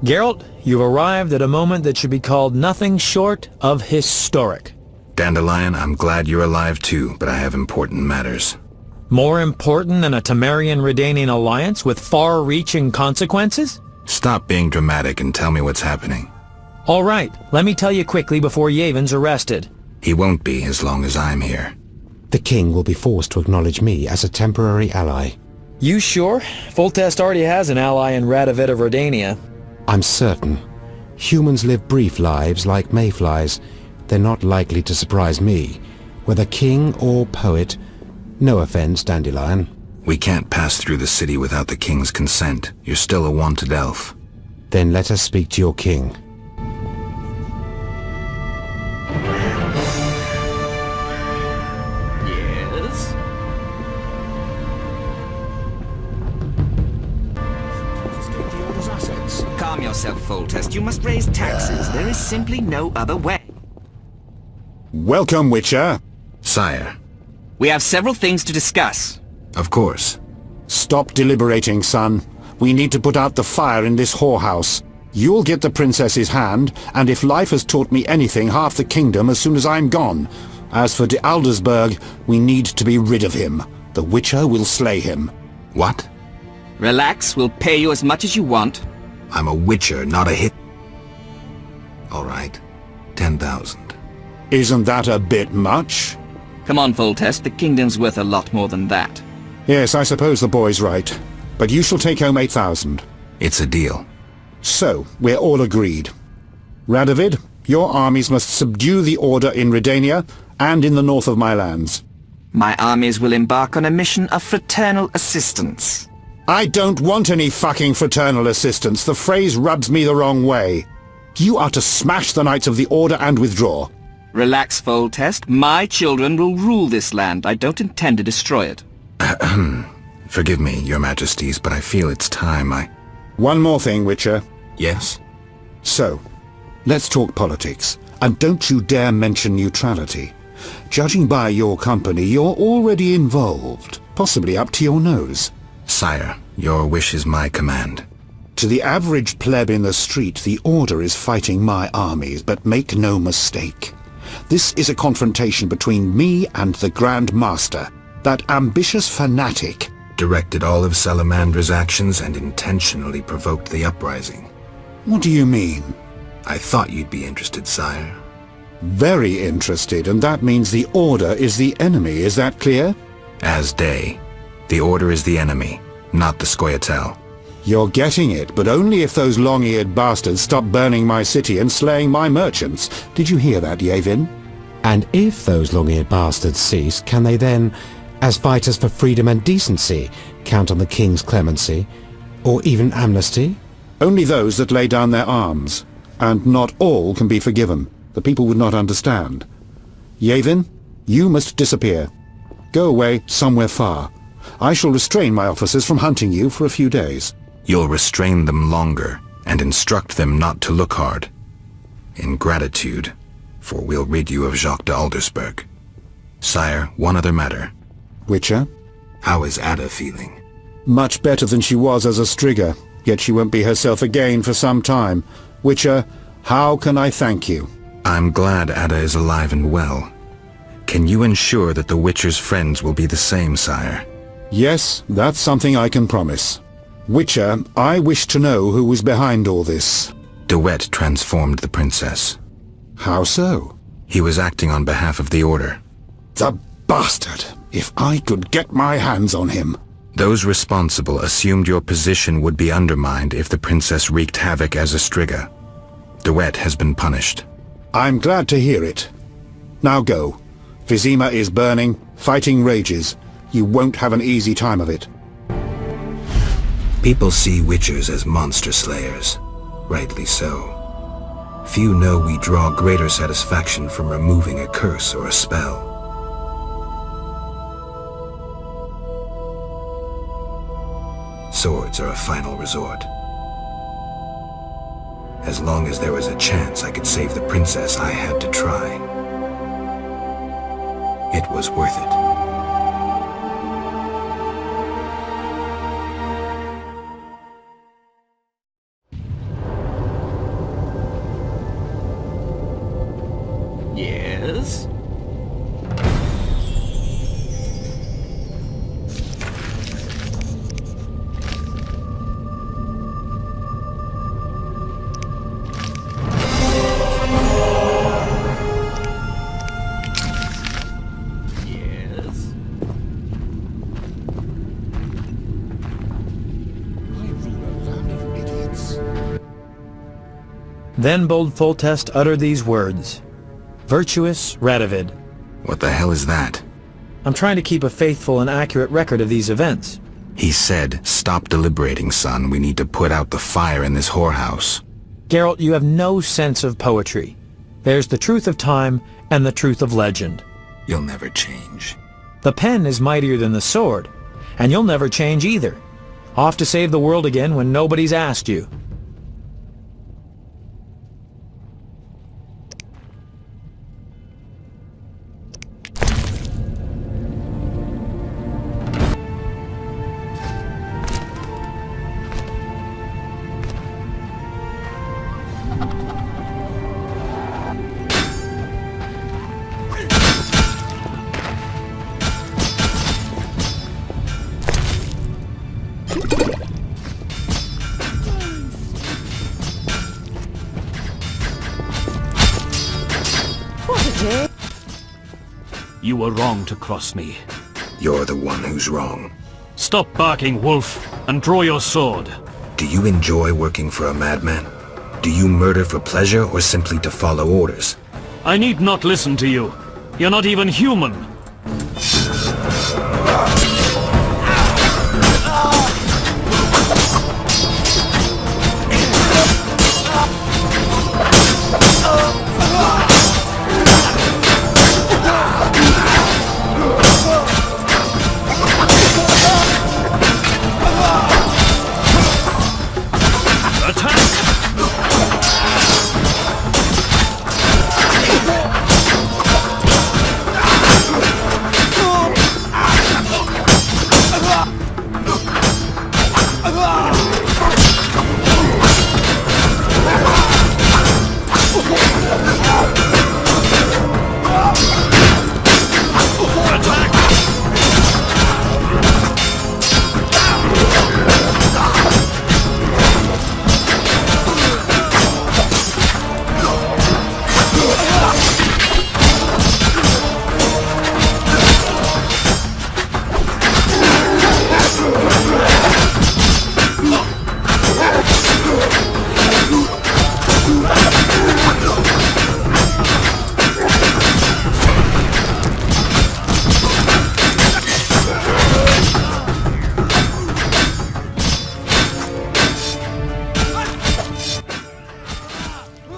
Geralt, you've arrived at a moment that should be called nothing short of historic. Dandelion, I'm glad you're alive too, but I have important matters. More important than a Temerian-Redanian alliance with far-reaching consequences? Stop being dramatic and tell me what's happening. All right, let me tell you quickly before Yaevinn's arrested. He won't be as long as I'm here. The king will be forced to acknowledge me as a temporary ally. You sure? Foltest already has an ally in Radovid of Redania. I'm certain. Humans live brief lives like mayflies. They're not likely to surprise me. Whether king or poet, no offense, Dandelion. We can't pass through the city without the king's consent. You're still a wanted elf. Then let us speak to your king. Yes? Calm yourself, Foltest. You must raise taxes. There is simply no other way. Welcome, Witcher. Sire. We have several things to discuss. Of course. Stop deliberating, son. We need to put out the fire in this whorehouse. You'll get the princess's hand, and if life has taught me anything, half the kingdom as soon as I'm gone. As for de Aldersberg, we need to be rid of him. The Witcher will slay him. What? Relax, we'll pay you as much as you want. I'm a Witcher, not a hit. All right. 10,000. Isn't that a bit much? Come on, Foltest, the kingdom's worth a lot more than that. Yes, I suppose the boy's right. But you shall take home 8,000. It's a deal. So, we're all agreed. Radovid, your armies must subdue the Order in Redania and in the north of my lands. My armies will embark on a mission of fraternal assistance. I don't want any fucking fraternal assistance. The phrase rubs me the wrong way. You are to smash the Knights of the Order and withdraw. Relax, Foltest. My children will rule this land. I don't intend to destroy it. Forgive me, your majesties, but I feel it's time One more thing, Witcher. Yes? So, let's talk politics. And don't you dare mention neutrality. Judging by your company, you're already involved. Possibly up to your nose. Sire, your wish is my command. To the average pleb in the street, the Order is fighting my armies, but make no mistake. This is a confrontation between me and the Grand Master, that ambitious fanatic. Directed all of Salamandra's actions and intentionally provoked the uprising. What do you mean? I thought you'd be interested, sire. Very interested, and that means the Order is the enemy, is that clear? As day. The Order is the enemy, not the Squirrels. You're getting it, but only if those long-eared bastards stop burning my city and slaying my merchants. Did you hear that, Yaevinn? And if those long-eared bastards cease, can they then, as fighters for freedom and decency, count on the king's clemency, or even amnesty? Only those that lay down their arms, and not all can be forgiven. The people would not understand. Yaevinn, you must disappear. Go away somewhere far. I shall restrain my officers from hunting you for a few days. You'll restrain them longer, and instruct them not to look hard. In gratitude, for we'll rid you of Jacques de Aldersberg. Sire, one other matter. Witcher? How is Ada feeling? Much better than she was as a Strigger, yet she won't be herself again for some time. Witcher, how can I thank you? I'm glad Ada is alive and well. Can you ensure that the Witcher's friends will be the same, sire? Yes, that's something I can promise. Witcher, I wish to know who was behind all this. De Wet transformed the princess. How so? He was acting on behalf of the Order. The bastard! If I could get my hands on him. Those responsible assumed your position would be undermined if the princess wreaked havoc as a Striga. De Wet has been punished. I'm glad to hear it. Now go. Vizima is burning, fighting rages. You won't have an easy time of it. People see Witchers as monster slayers. Rightly so. Few know we draw greater satisfaction from removing a curse or a spell. Swords are a final resort. As long as there was a chance I could save the princess, I had to try. It was worth it. Yes? Then bold Foltest uttered these words. Virtuous Radovid. What the hell is that? I'm trying to keep a faithful and accurate record of these events. He said, "Stop deliberating, son. We need to put out the fire in this whorehouse." Geralt, you have no sense of poetry. There's the truth of time and the truth of legend. You'll never change. The pen is mightier than the sword, and you'll never change either. Off to save the world again when nobody's asked you. You were wrong to cross me. You're the one who's wrong. Stop barking, wolf, and draw your sword. Do you enjoy working for a madman? Do you murder for pleasure or simply to follow orders? I need not listen to you. You're not even human.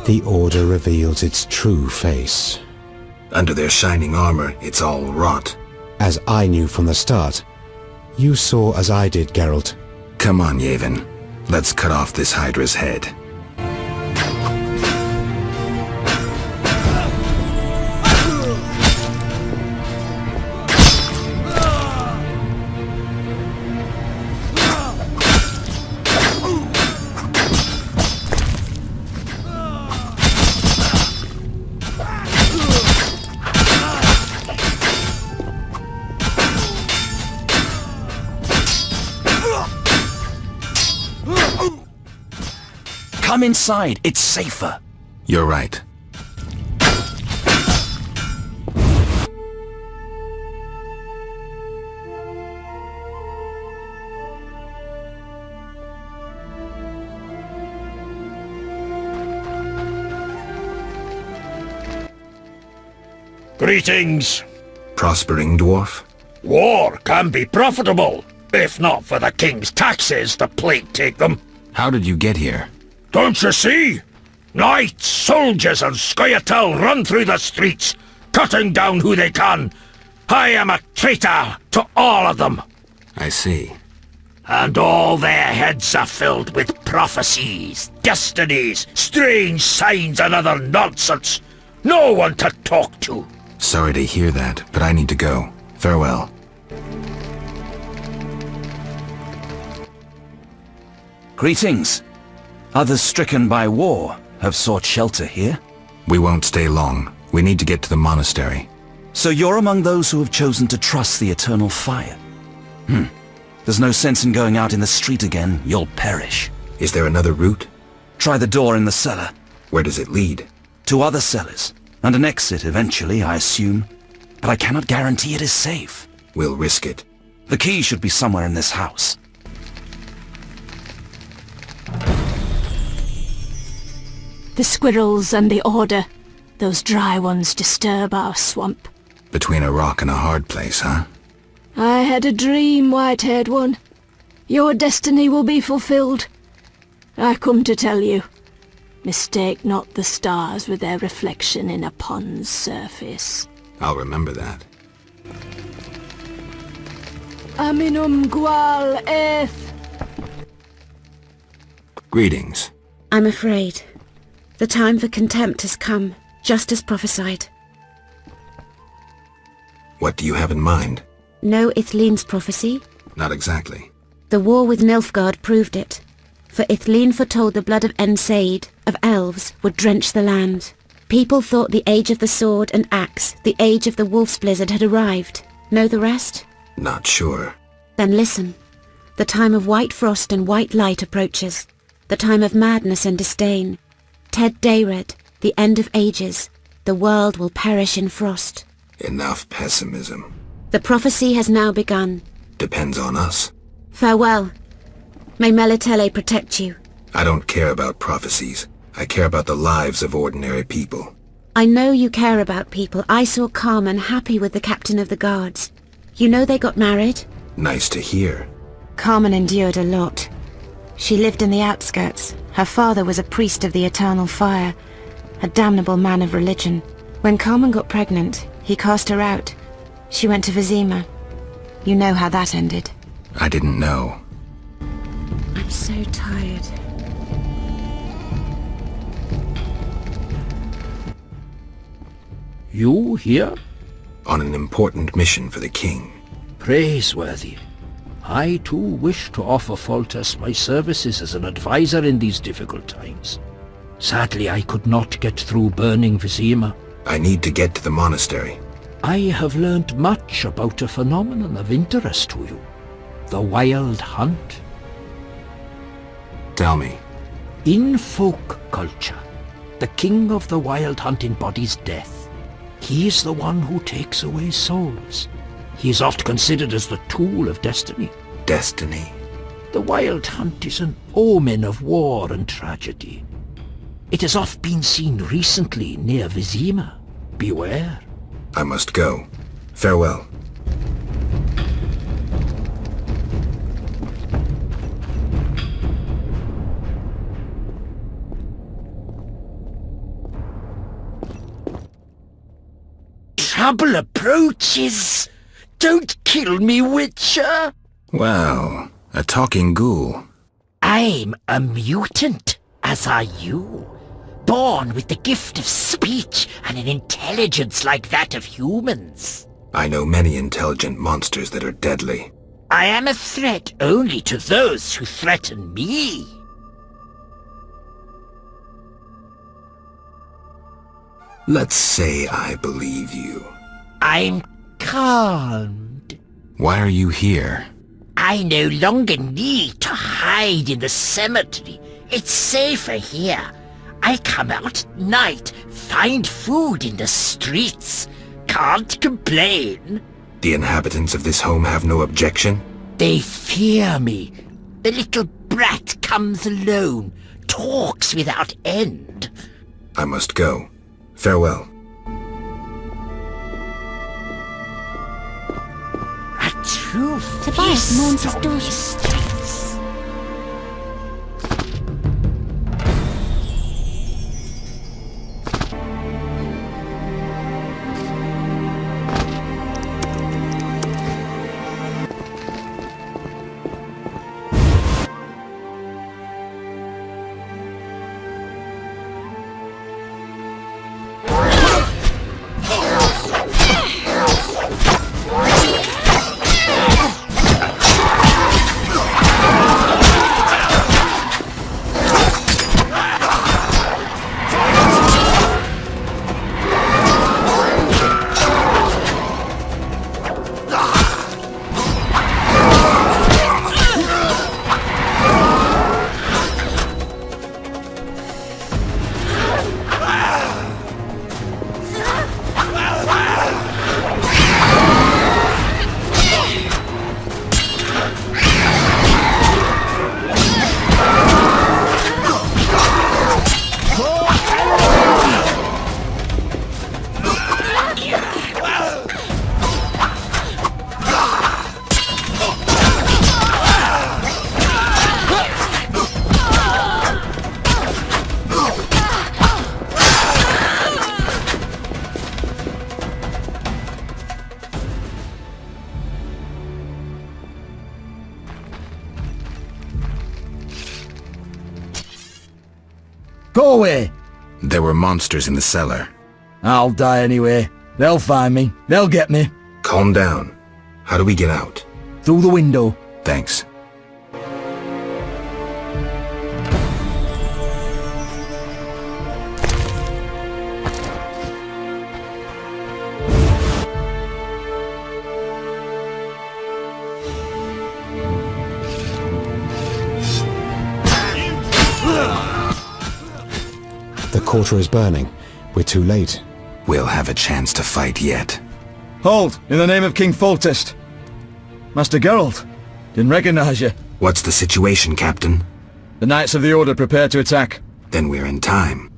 The Order reveals its true face. Under their shining armor, it's all rot. As I knew from the start, you saw as I did, Geralt. Come on, Yaevinn. Let's cut off this Hydra's head. Come inside, it's safer. You're right. Greetings. Prospering dwarf? War can be profitable. If not for the king's taxes, the plague take them. How did you get here? Don't you see? Knights, soldiers and Squirrels run through the streets, cutting down who they can. I am a traitor to all of them. I see. And all their heads are filled with prophecies, destinies, strange signs and other nonsense. No one to talk to. Sorry to hear that, but I need to go. Farewell. Greetings. Others stricken by war have sought shelter here. We won't stay long. We need to get to the monastery. So you're among those who have chosen to trust the eternal fire. There's no sense in going out in the street again. You'll perish. Is there another route? Try the door in the cellar. Where does it lead? To other cellars. And an exit eventually, I assume. But I cannot guarantee it is safe. We'll risk it. The key should be somewhere in this house. The squirrels and the order. Those dry ones disturb our swamp. Between a rock and a hard place, huh? I had a dream, white-haired one. Your destiny will be fulfilled. I come to tell you. Mistake not the stars with their reflection in a pond's surface. I'll remember that. Aminum gual eth. Greetings. I'm afraid. The time for contempt has come, just as prophesied. What do you have in mind? Know Ithlinne's prophecy? Not exactly. The war with Nilfgaard proved it. For Ithlinne foretold the blood of Ensaid, of elves, would drench the land. People thought the age of the sword and axe, the age of the wolf's blizzard had arrived. Know the rest? Not sure. Then listen. The time of white frost and white light approaches. The time of madness and disdain. Ted Dayred, the end of ages. The world will perish in frost. Enough pessimism. The prophecy has now begun. Depends on us. Farewell. May Melitele protect you. I don't care about prophecies. I care about the lives of ordinary people. I know you care about people. I saw Carmen happy with the captain of the guards. You know they got married? Nice to hear. Carmen endured a lot. She lived in the outskirts. Her father was a priest of the eternal fire, a damnable man of religion. When Carmen got pregnant, he cast her out. She went to Vizima. You know how that ended. I didn't know. I'm so tired. You here? On an important mission for the king. Praiseworthy. I too wish to offer Foltest my services as an advisor in these difficult times. Sadly, I could not get through burning Vizima. I need to get to the monastery. I have learned much about a phenomenon of interest to you. The Wild Hunt. Tell me. In folk culture, the king of the Wild Hunt embodies death. He is the one who takes away souls. He is oft considered as the tool of destiny. Destiny? The Wild Hunt is an omen of war and tragedy. It has oft been seen recently near Vizima. Beware. I must go. Farewell. Trouble approaches! Don't kill me, Witcher! Well, a talking ghoul. I'm a mutant, as are you. Born with the gift of speech and an intelligence like that of humans. I know many intelligent monsters that are deadly. I am a threat only to those who threaten me. Let's say I believe you. I'm calmed. Why are you here? I no longer need to hide in the cemetery. It's safer here. I come out at night, find food in the streets. Can't complain. The inhabitants of this home have no objection? They fear me. The little brat comes alone, talks without end. I must go. Farewell. A true Tobias mourns his daughter. streets. Go away! There were monsters in the cellar. I'll die anyway. They'll find me. They'll get me. Calm down. How do we get out? Through the window. Thanks. The quarter is burning. We're too late. We'll have a chance to fight yet. Hold! In the name of King Foltest! Master Geralt! Didn't recognize you. What's the situation, Captain? The Knights of the Order prepare to attack. Then we're in time.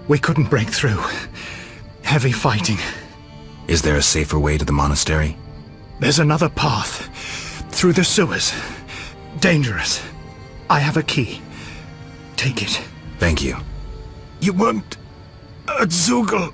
We couldn't break through. Heavy fighting. Is there a safer way to the monastery? There's another path. Through the sewers. Dangerous. I have a key. Take it. Thank you. You weren't a Zugel.